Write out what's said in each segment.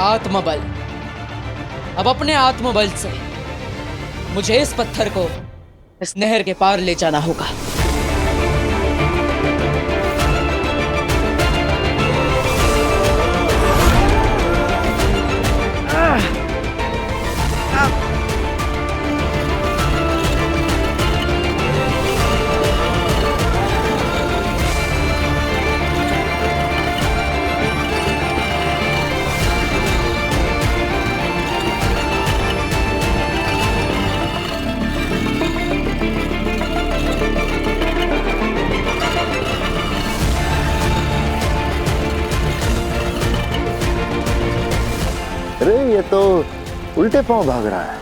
आत्मबल। अब अपने आत्मबल से मुझे इस पत्थर को इस नहर के पार ले जाना होगा। अरे ये तो उल्टे पांव भाग रहा है।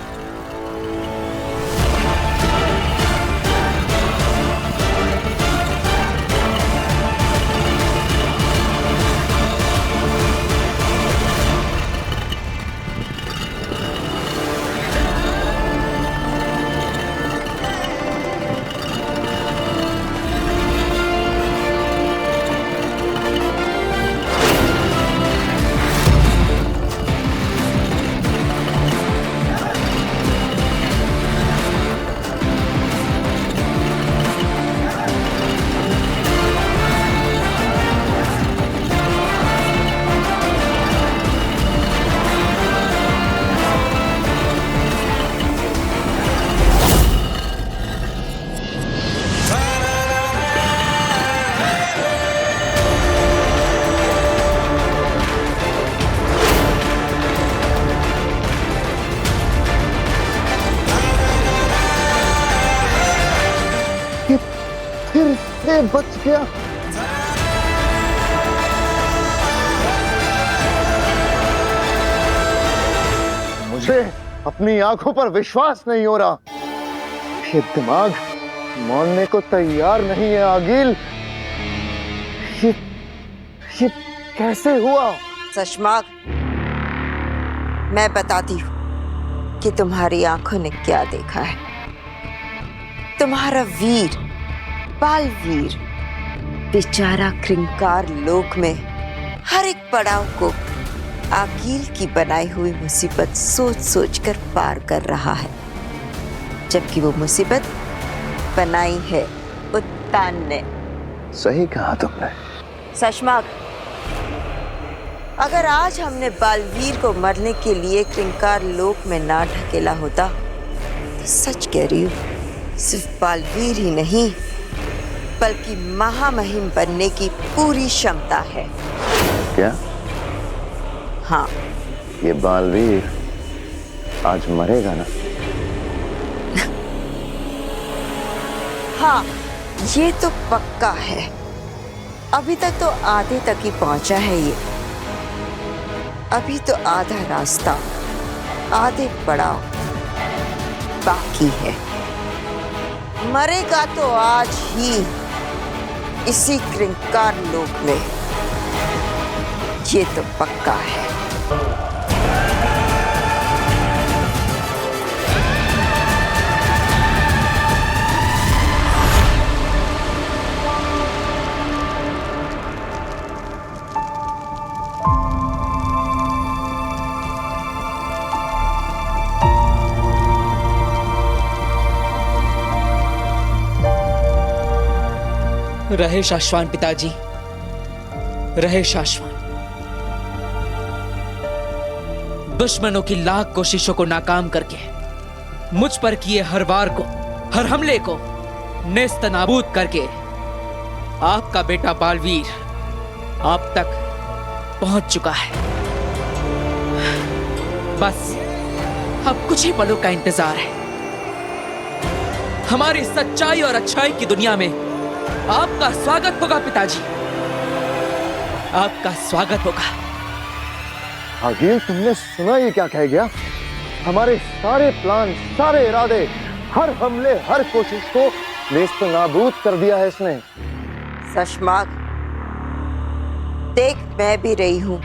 फिर से बच गया। मुझे अपनी आंखों पर विश्वास नहीं हो रहा। ये दिमाग मानने को तैयार नहीं है आगिल। ये कैसे हुआ? सशमाग, मैं बताती हूँ कि तुम्हारी आंखों ने क्या देखा है। तुम्हारा वीर, बालवीर, बेचारा क्रिंकार लोक में हर एक पड़ाव को आगिल की बनाई हुई मुसीबत सोच सोच कर पार कर रहा है, जबकि वो मुसीबत बनाई है उत्तान ने। सही कहा तुमने। सशमाग, अगर आज हमने बालवीर को मरने के लिए क्रिंकार लोक में ना ढकेला होता तो सच कह रही हूँ, सिर्फ बालवीर ही नहीं बल्कि महामहिम बनने की पूरी क्षमता है। क्या? हाँ। ये बालवीर आज मरेगा ना? हाँ, ये तो पक्का है। अभी तक तो आधे तक ही पहुंचा है ये। अभी तो आधा रास्ता, आधे पड़ाव बाकी है। मरेगा तो आज ही इसी क्रिंकार लोक में, ये तो पक्का है। रहे शाश्वान पिताजी, रहे शाश्वान। दुश्मनों की लाख कोशिशों को नाकाम करके मुझ पर किए हर वार को, हर हमले को नेस्त नाबूद करके आपका बेटा बालवीर आप तक पहुंच चुका है। बस अब कुछ ही पलों का इंतजार है। हमारी सच्चाई और अच्छाई की दुनिया में आपका स्वागत होगा पिताजी, आपका स्वागत होगा। आगिल, तुमने सुना ये क्या कह गया? हमारे सारे प्लान, सारे इरादे, हर हमले, हर कोशिश को नेस्त नाबूद कर दिया है इसने। सशमाग, देख मैं भी रही हूं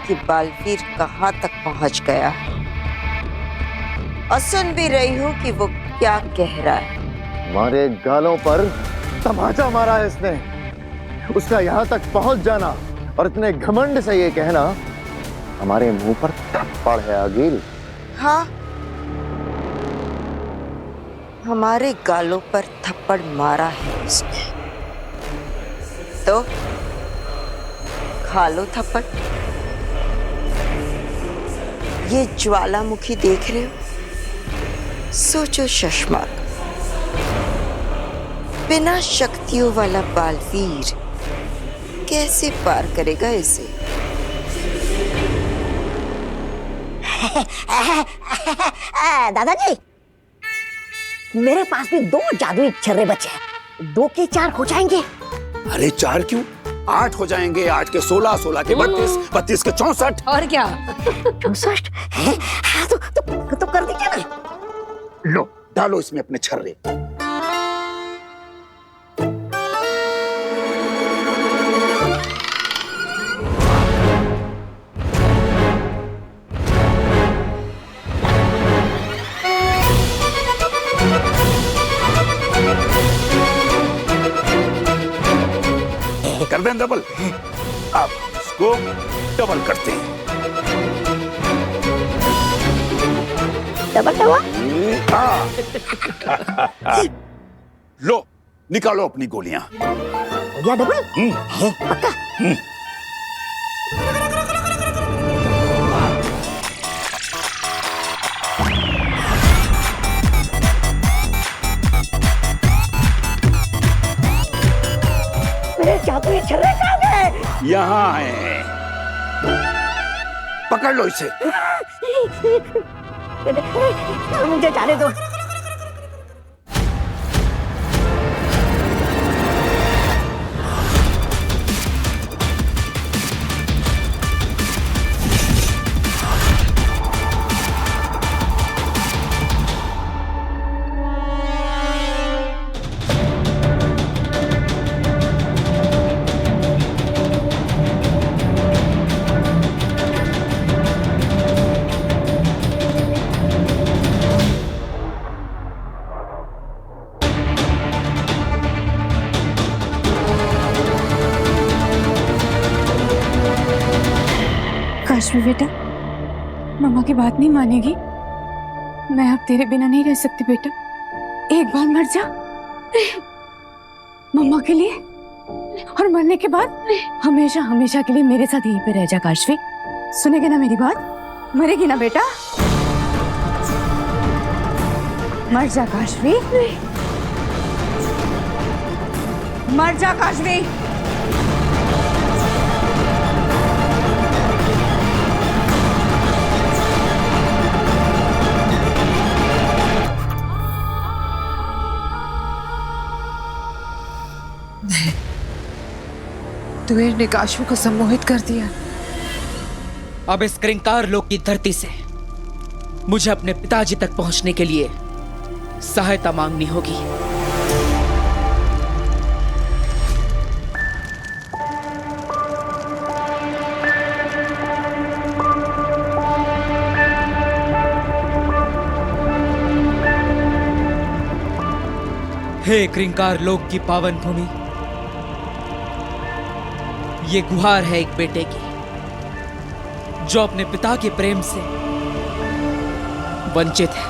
कि बालवीर कहां तक पहुंच गया है, और सुन भी रही हूं कि वो क्या कह रहा है। हमारे गालों पर तमाचा मारा है इसने। उसका यहां तक पहुंच जाना और इतने घमंड से ये कहना हमारे मुंह पर थप्पड़ है अगिल। हाँ, हमारे गालों पर थप्पड़ मारा है उसने, तो खा लो थप्पड़। ये ज्वालामुखी देख रहे हो? सोचो शशमार्क, बिना शक्तियों वाला बालवीर कैसे पार करेगा इसे? दादाजी, मेरे पास भी 2 जादुई छर्रे बचे हैं। 2 के 4 हो जाएंगे। अरे 4 क्यों, 8 हो जाएंगे। 8 के 16, 16 के 32, 32 के 64। और क्या? 64 है? हाँ, तो कर दीजिए ना। लो, डालो इसमें अपने छर्रे। कर दें डबल। अब इसको डबल करते हैं। Double double. लो, निकालो अपनी गोलियां। या डबल है पक्का। मेरे जादुई छर्रे कहाँ गए? यहाँ है, पकड़ लो इसे। मुझे जाने दो। काशवी बेटा, मम्मा की बात नहीं मानेगी। मैं अब तेरे बिना नहीं रह सकती बेटा। एक बार मर जा मम्मा के लिए, और मरने के बाद हमेशा हमेशा के लिए मेरे साथ यहीं पे रह जा। काशवी, सुनेगी ना मेरी बात? मरेगी ना बेटा? मर जा काशवी, मर जा काशवी। तूने निकाशवी को सम्मोहित कर दिया। अब इस क्रिंकार लोक की धरती से मुझे अपने पिताजी तक पहुंचने के लिए सहायता मांगनी होगी। हे क्रिंकार लोक की पावन भूमि, ये गुहार है एक बेटे की जो अपने पिता के प्रेम से वंचित है।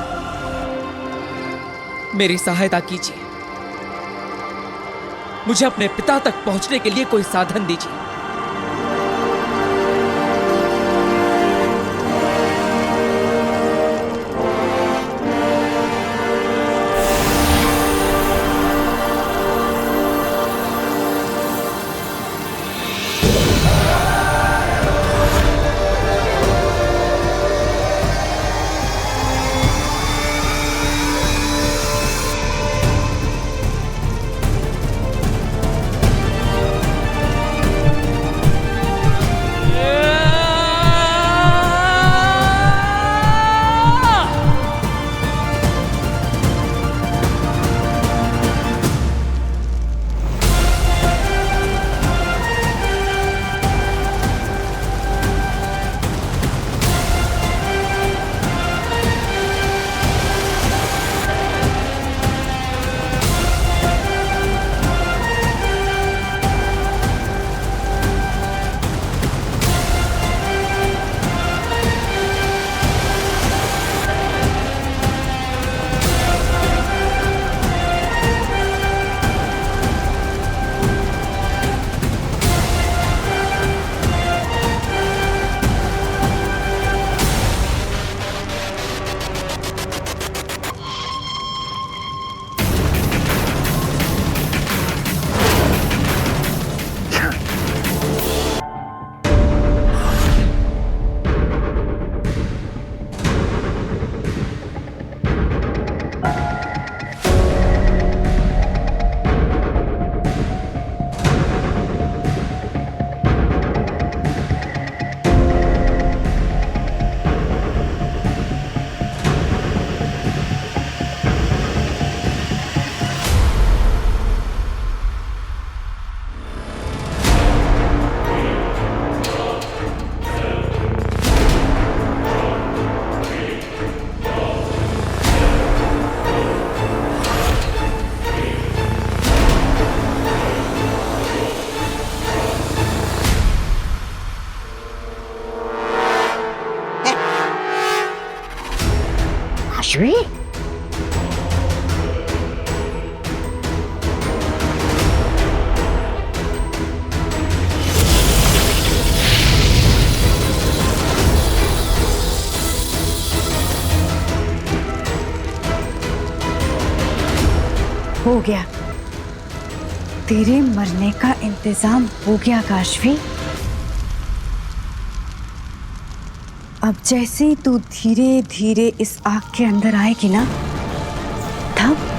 मेरी सहायता कीजिए, मुझे अपने पिता तक पहुंचने के लिए कोई साधन दीजिए। काशवी, हो गया, तेरे मरने का इंतजाम हो गया काशवी। अब जैसे ही तू धीरे धीरे इस आग के अंदर आएगी ना, तब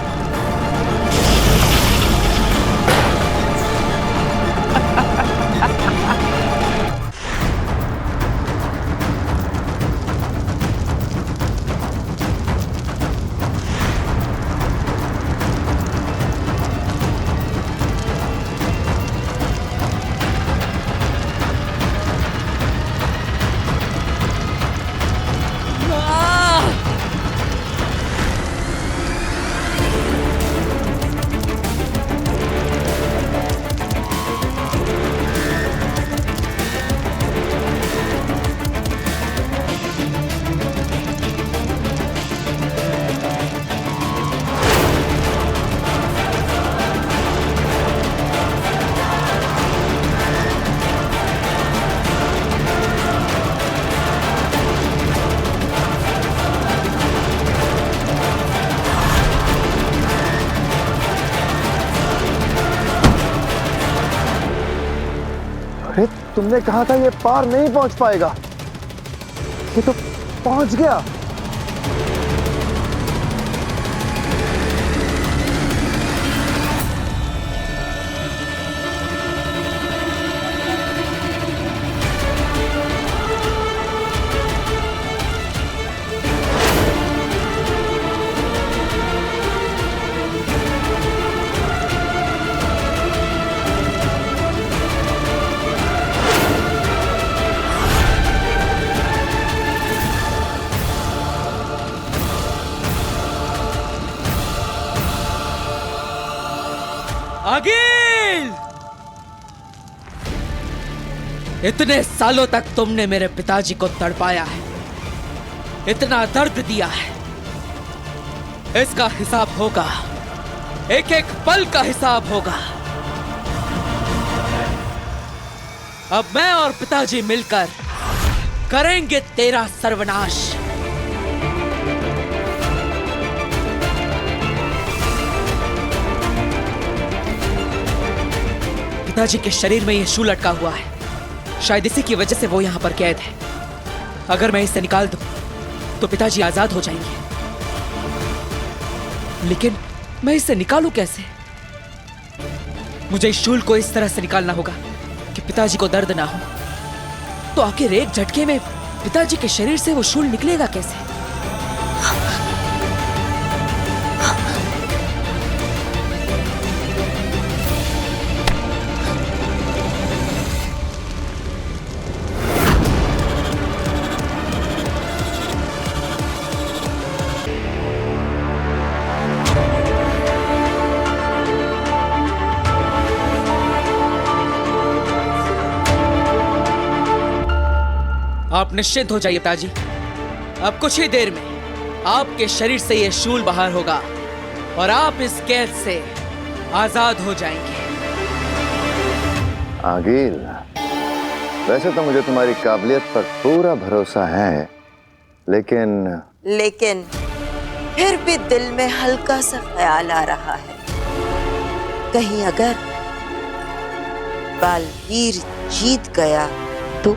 अरे तुमने कहा था ये पार नहीं पहुंच पाएगा, ये तो पहुंच गया। अगिल! इतने सालों तक तुमने मेरे पिताजी को तड़पाया है, इतना दर्द दिया है, इसका हिसाब होगा, एक एक पल का हिसाब होगा। अब मैं और पिताजी मिलकर करेंगे तेरा सर्वनाश। पिताजी के शरीर में यह शूल लटका हुआ है, शायद इसी की वजह से वो यहां पर कैद है। अगर मैं इसे निकाल दूं तो पिताजी आजाद हो जाएंगे, लेकिन मैं इसे निकालूं कैसे? मुझे इस शूल को इस तरह से निकालना होगा कि पिताजी को दर्द ना हो। तो आखिर एक झटके में पिताजी के शरीर से वो शूल निकलेगा कैसे? आप निश्चिंत हो जाइए पिताजी, अब कुछ ही देर में आपके शरीर से यह शूल बाहर होगा और आप इस कैद से आजाद हो जाएंगे। आगिल, वैसे तो मुझे तुम्हारी काबिलियत पर पूरा भरोसा है, लेकिन फिर भी दिल में हल्का सा ख्याल आ रहा है, कहीं अगर बालवीर जीत गया तो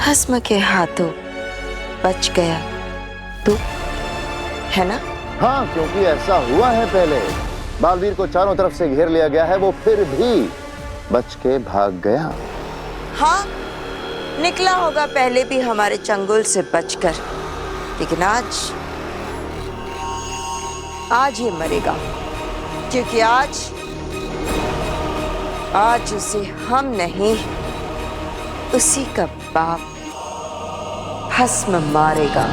भस्म के हाथों बच गया तो, है ना? हाँ, क्योंकि ऐसा हुआ है पहले। बालवीर को चारों तरफ से घेर लिया गया है, वो फिर भी बच के भाग गया। हाँ, निकला होगा पहले भी हमारे चंगुल से बचकर, लेकिन आज ये मरेगा, क्योंकि आज उसे हम नहीं, उसी का बाप भस्म मारेगा।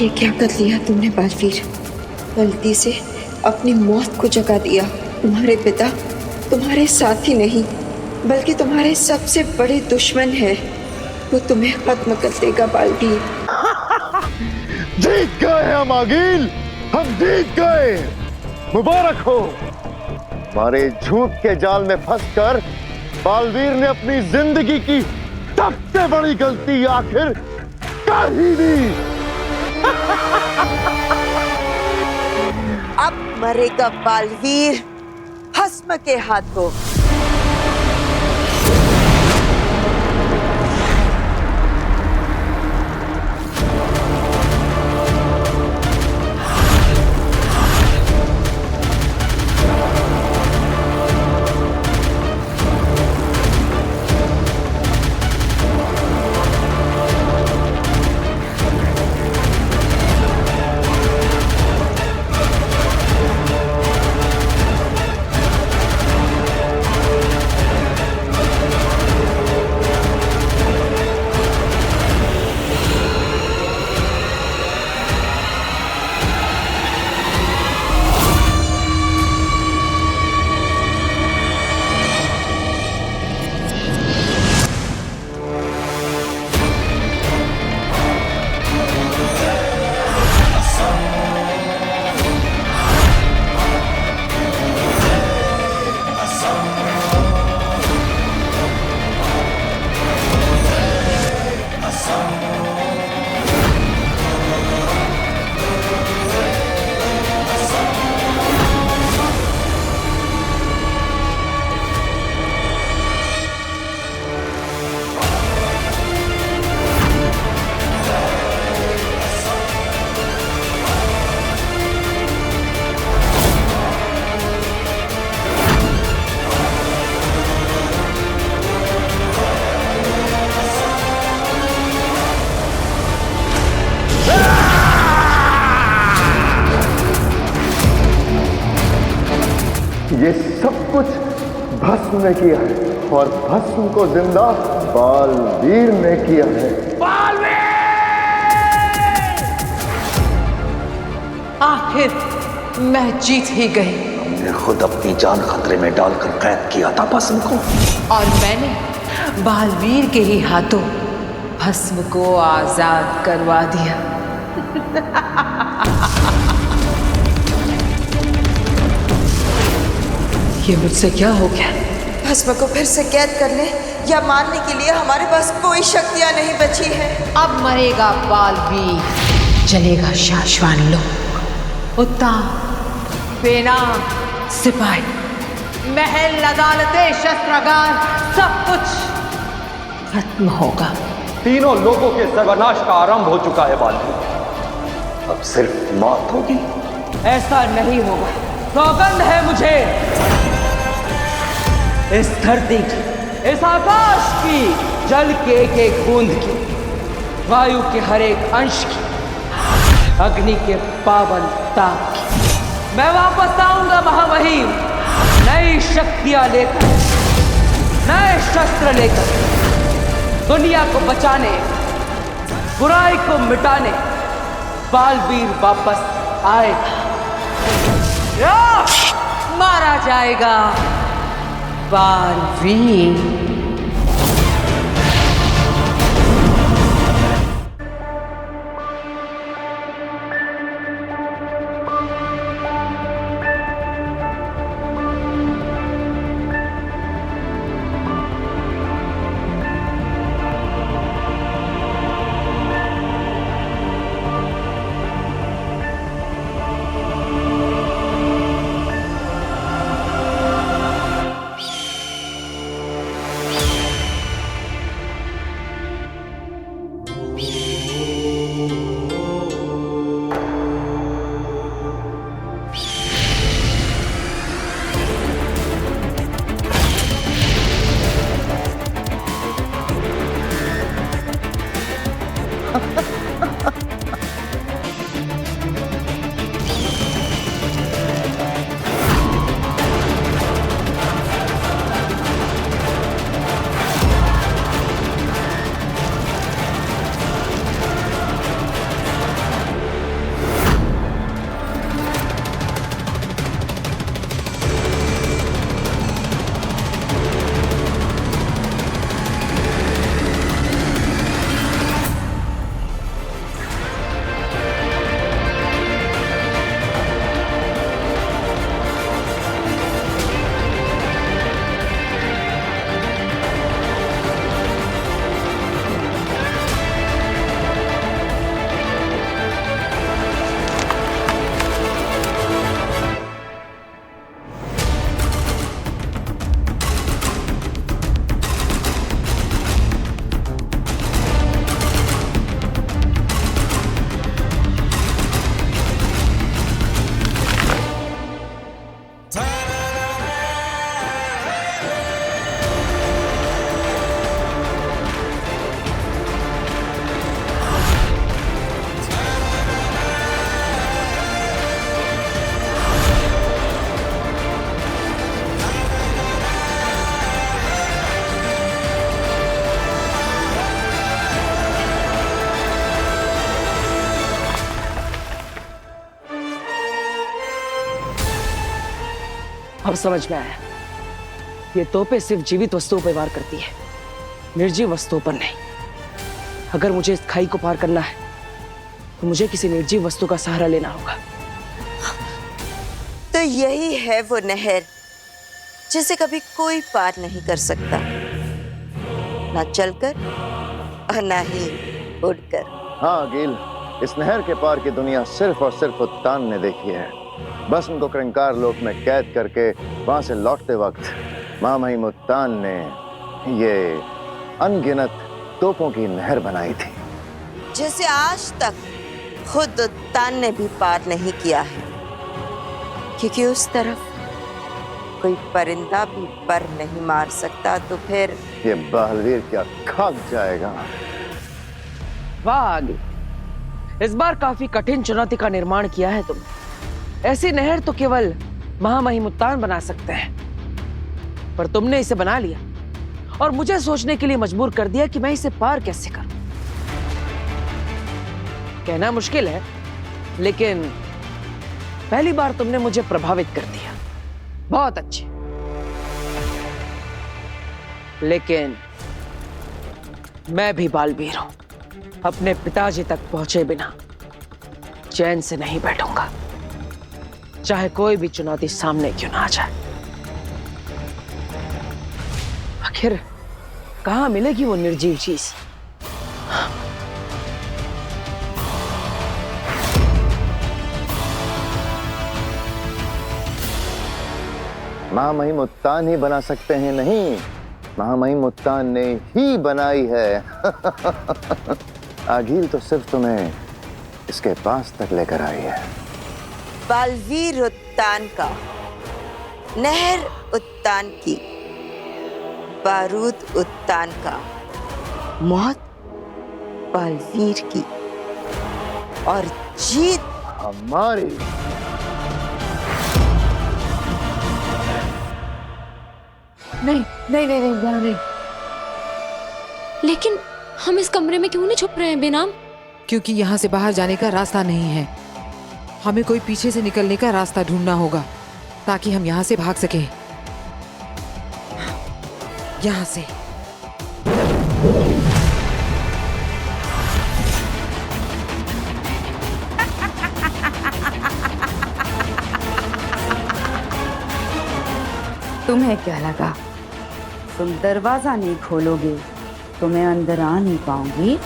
ये क्या कर लिया तुमने बालवीर? गलती से अपनी मौत को जगा दिया। तुम्हारे पिता तुम्हारे साथी नहीं बल्कि तुम्हारे सबसे बड़े दुश्मन है। वो तुम्हें खत्म कर देगा बालवीर। जीत गए हम आगिल, हम जीत गए। मुबारक हो। हमारे झूठ के जाल में फंसकर बालवीर ने अपनी जिंदगी की सबसे बड़ी गलती आखिर कर ही दी। अब मरेगा बालवीर भस्म के हाथों। ये सब कुछ भस्म ने किया है और भस्म को जिंदा बालवीर ने किया है। आखिर मैं जीत ही गई। हमने खुद अपनी जान खतरे में डालकर कैद किया था भस्म को, और मैंने बालवीर के ही हाथों भस्म को आजाद करवा दिया। ये मुझसे क्या हो गया? भस्म को फिर से कैद करने या मारने के लिए हमारे पास कोई शक्तियां नहीं बची है। अब मरेगा बालवीर, चलेगा शाश्वान लोक, उत्तान, बेनाम सिपाही, महल, अदालतें, शस्त्रागार, सब कुछ खत्म होगा। तीनों लोगों के सर्वनाश का आरंभ हो चुका है बालवीर। अब सिर्फ मौत होगी। ऐसा नहीं होगा, सौगंध है मुझे। इस धरती की, इस आकाश की, जल के एक एक बूंद की, वायु के हर एक अंश की, अग्नि के पावन ताप की, मैं वापस आऊंगा महामहिम, नई शक्तियां लेकर, नए शस्त्र लेकर, दुनिया को बचाने, बुराई को मिटाने बालवीर वापस आएगा। मारा जाएगा बालवीर। अब समझ में आया, ये तोपें सिर्फ जीवित वस्तुओं पर वार करती है, निर्जीव वस्तुओं पर नहीं। अगर मुझे इस खाई को पार करना है तो मुझे किसी निर्जीव वस्तु का सहारा लेना होगा। तो यही है वो नहर जिसे कभी कोई पार नहीं कर सकता, ना चलकर और ना ही उड़कर। हाँ गिल, इस नहर के पार की दुनिया सिर्फ और सिर्फ उत्तान ने देखी है। बस उनको क्रंकार लोक में कैद करके वहां से लौटते वक्त महामहिम उत्तान ने ये अनगिनत तोपों की नहर बनाई थी, जिसे आज तक खुद उत्तान ने भी पार नहीं किया है, क्योंकि उस तरफ कोई परिंदा भी पर नहीं मार सकता। तो फिर ये बलवीर क्या खाक जाएगा। वाह आगे, इस बार काफी कठिन चुनौती का निर्माण किया है तुमने। ऐसी नहर तो केवल महामहिम उत्तान बना सकते हैं, पर तुमने इसे बना लिया और मुझे सोचने के लिए मजबूर कर दिया कि मैं इसे पार कैसे करूं। कहना मुश्किल है, लेकिन पहली बार तुमने मुझे प्रभावित कर दिया। बहुत अच्छे, लेकिन मैं भी बालवीर हूं। अपने पिताजी तक पहुंचे बिना चैन से नहीं बैठूंगा, चाहे कोई भी चुनौती सामने क्यों ना आ जाए। आखिर कहां मिलेगी वो निर्जीव चीज? महामहिम उत्तान ही बना सकते हैं, नहीं, महामहिम उत्तान ने ही बनाई है। आगील तो सिर्फ तुम्हें इसके पास तक लेकर आई है। बालवीर उत्तान का, नहर उत्तान की, बारूद उत्तान का, मौत बालवीर की और जीत हमारी। नहीं नहीं नहीं नहीं नहीं, नहीं। लेकिन हम इस कमरे में क्यों नहीं छुप रहे हैं बेनाम? क्योंकि यहाँ से बाहर जाने का रास्ता नहीं है। हमें कोई पीछे से निकलने का रास्ता ढूंढना होगा ताकि हम यहाँ से भाग सकें। यहाँ से। तुम्हें क्या लगा तुम दरवाजा नहीं खोलोगे तो मैं अंदर आ नहीं पाऊंगी?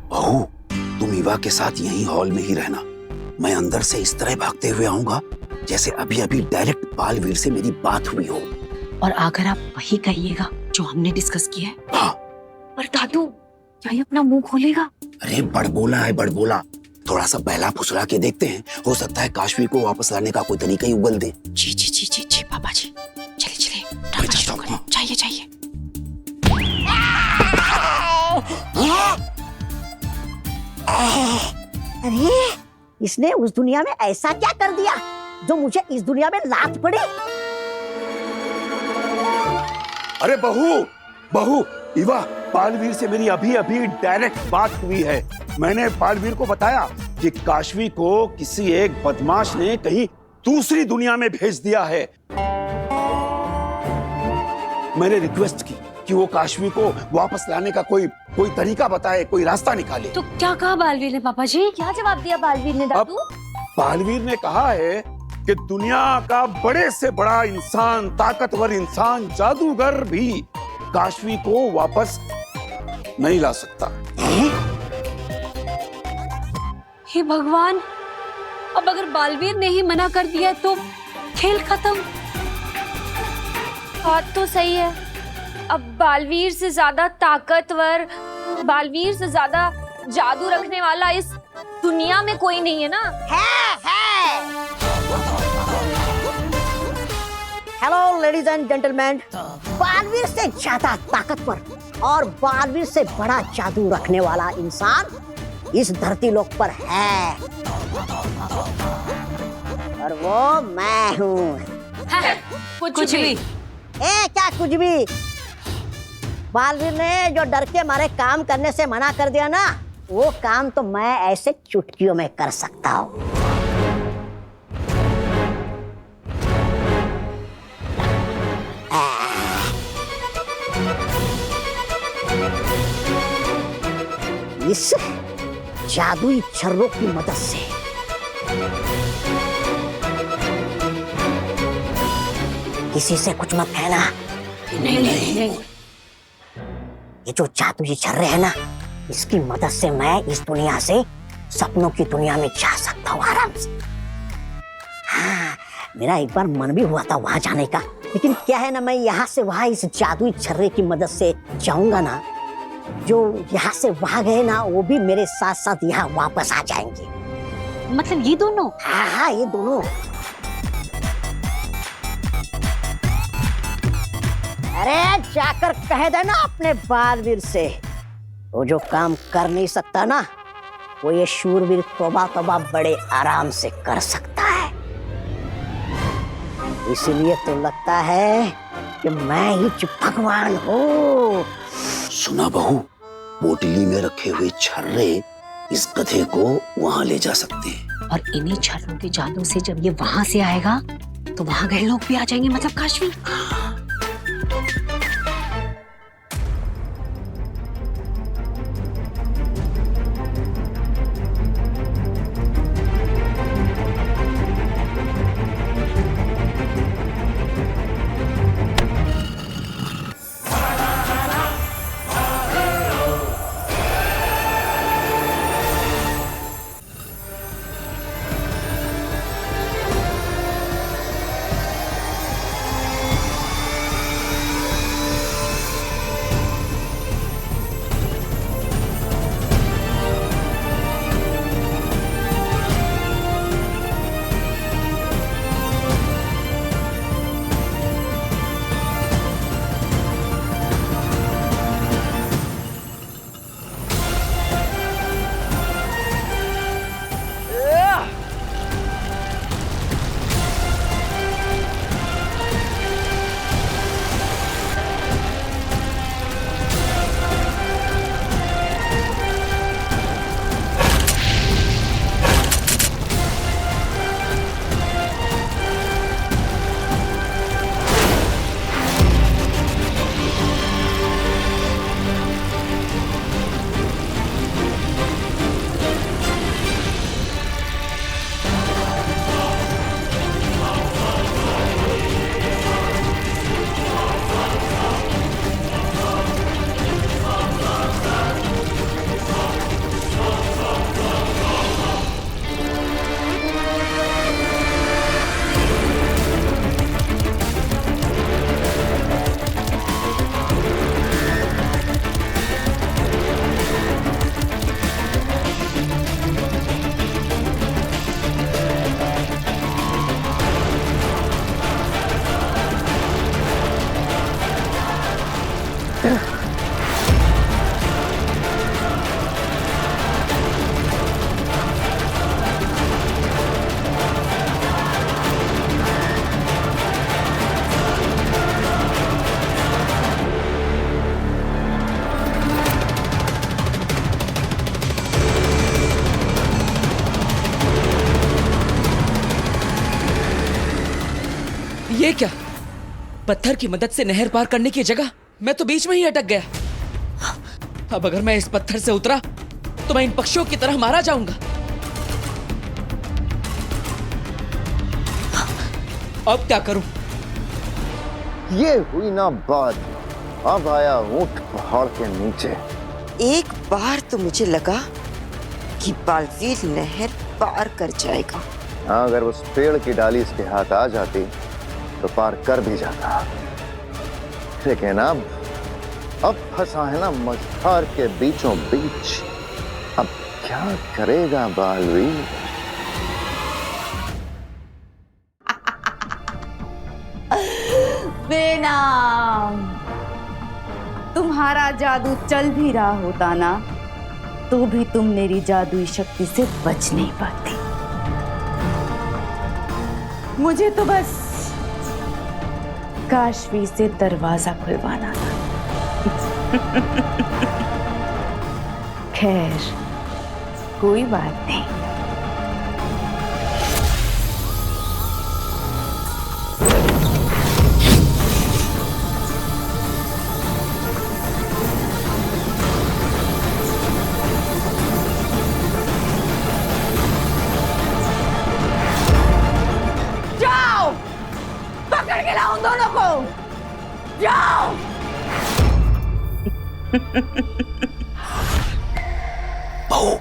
बहू, तुम ईवा के साथ यहीं हॉल में ही रहना। मैं अंदर से इस तरह भागते हुए आऊंगा जैसे अभी अभी डायरेक्ट बालवीर से मेरी बात हुई हो। और अगर आप वही कहिएगा जो हमने डिस्कस किया है। हाँ। पर दादू, क्या ये अपना मुंह खोलेगा? अरे बड़बोला है, बड़बोला। थोड़ा सा बहला फुसला के देखते हैं, हो सकता है काशवी को वापस लाने का कोई तरीका ही उगल दे। जी जी जी जी जी पापा जी, चलिए चलिए मैं चलता हूँ। हाँ। चाहिए चाहिए। अरे इसने उस दुनिया में ऐसा क्या कर दिया जो मुझे इस दुनिया में लात पड़े? अरे बहू, बहू, ईवा, बालवीर से मेरी अभी अभी डायरेक्ट बात हुई है। मैंने बालवीर को बताया कि काशवी को किसी एक बदमाश ने कहीं दूसरी दुनिया में भेज दिया है। मैंने रिक्वेस्ट की कि वो काशवी को वापस लाने का कोई तरीका बताए, कोई रास्ता निकाले। तो क्या कहा बालवीर ने पापा जी? क्या जवाब दिया बालवीर ने दादू? बालवीर ने कहा है कि दुनिया का बड़े से बड़ा इंसान, ताकतवर इंसान, जादूगर भी काशवी को वापस नहीं ला सकता। हे भगवान, अब अगर बालवीर ने ही मना कर दिया तो खेल खत्म। बात तो सही है। अब बालवीर से ज्यादा ताकतवर, बालवीर से ज्यादा जादू रखने वाला इस दुनिया में कोई नहीं है ना? है। Hello ladies and gentleman, Baalveer से ज्यादा ताकतवर और बालवीर से बड़ा जादू रखने वाला इंसान इस धरती लोक पर है, और वो मैं हूँ। कुछ भी। क्या कुछ भी? बालवीर ने जो डर के मारे काम करने से मना कर दिया ना, वो काम तो मैं ऐसे चुटकियों में कर सकता हूँ। इस जादुई छर्रों की मदद से किसी से कुछ मत कहना। नहीं। ये जो जादुई छर्रे है ना, इसकी मदद से मैं इस दुनिया से सपनों की दुनिया में जा सकता हूँ आराम से। हाँ, मेरा एक बार मन भी हुआ था वहां जाने का, लेकिन क्या है ना, मैं यहाँ से वहां इस जादुई छर्रे की मदद से जाऊंगा ना, जो यहाँ से वहां गए ना, वो भी मेरे साथ साथ यहाँ वापस आ जाएंगे। मतलब ये दोनों? हाँ, ये दोनों। अरे जाकर कह देना अपने बालवीर से, वो जो काम कर नहीं सकता ना, वो ये शूरवीर तौबा तौबा बड़े आराम से कर सकता है। इसीलिए तो लगता है कि मैं ही भगवान हूँ। सुना बहू, पोटली में रखे हुए छर्रे इस गधे को वहां ले जा सकते हैं। और इन्हीं छर्रों के जादू से जब ये वहां से आएगा तो वहां गए लोग भी आ जाएंगे, मतलब काशवी। ये क्या? पत्थर की मदद से नहर पार करने की जगह मैं तो बीच में ही अटक गया। अब अगर मैं इस पत्थर से उतरा तो मैं इन पक्षियों की तरह मारा जाऊंगा। अब क्या करूं? ये हुई ना बात। अब आया ऊंट पहाड़ के नीचे। एक बार तो मुझे लगा कि बालवीर नहर पार कर जाएगा। हाँ, अगर उस पेड़ की डाली इसके हाथ आ जाती तो पार कर भी जाता, लेकिन अब फंसा है ना मझधार के बीचों बीच। अब क्या करेगा बालवीर? बेनाम, तुम्हारा जादू चल भी रहा होता ना, तो भी तुम मेरी जादुई शक्ति से बच नहीं पाती। मुझे तो बस काशवी से दरवाजा खुलवाना था। खैर, कोई बात नहीं। जाओ, पकड़ के लाओ उन दोनों को। जाओ। बहू,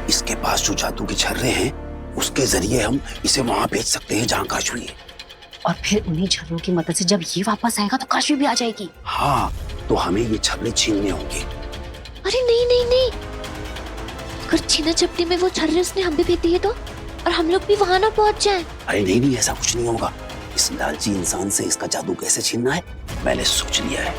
इसके पास जो जादू के छर्रे हैं उसके जरिए हम इसे वहां भेज सकते हैं जहां काशवी है। और फिर उन्हीं छर्रों की मदद से जब ये वापस आएगा तो काशवी भी आ जाएगी। हाँ, तो हमें ये छर्रे छीनने होंगे। अरे नहीं नहीं नहीं, अगर छीना झपटी में वो छर्रे उसने हम भी भेज दिए तो, और हम लोग भी वहां ना पहुंच जाएं। अरे नहीं नहीं, ऐसा कुछ नहीं होगा। इस लालची इंसान से इसका जादू कैसे छीनना है मैंने सोच लिया है।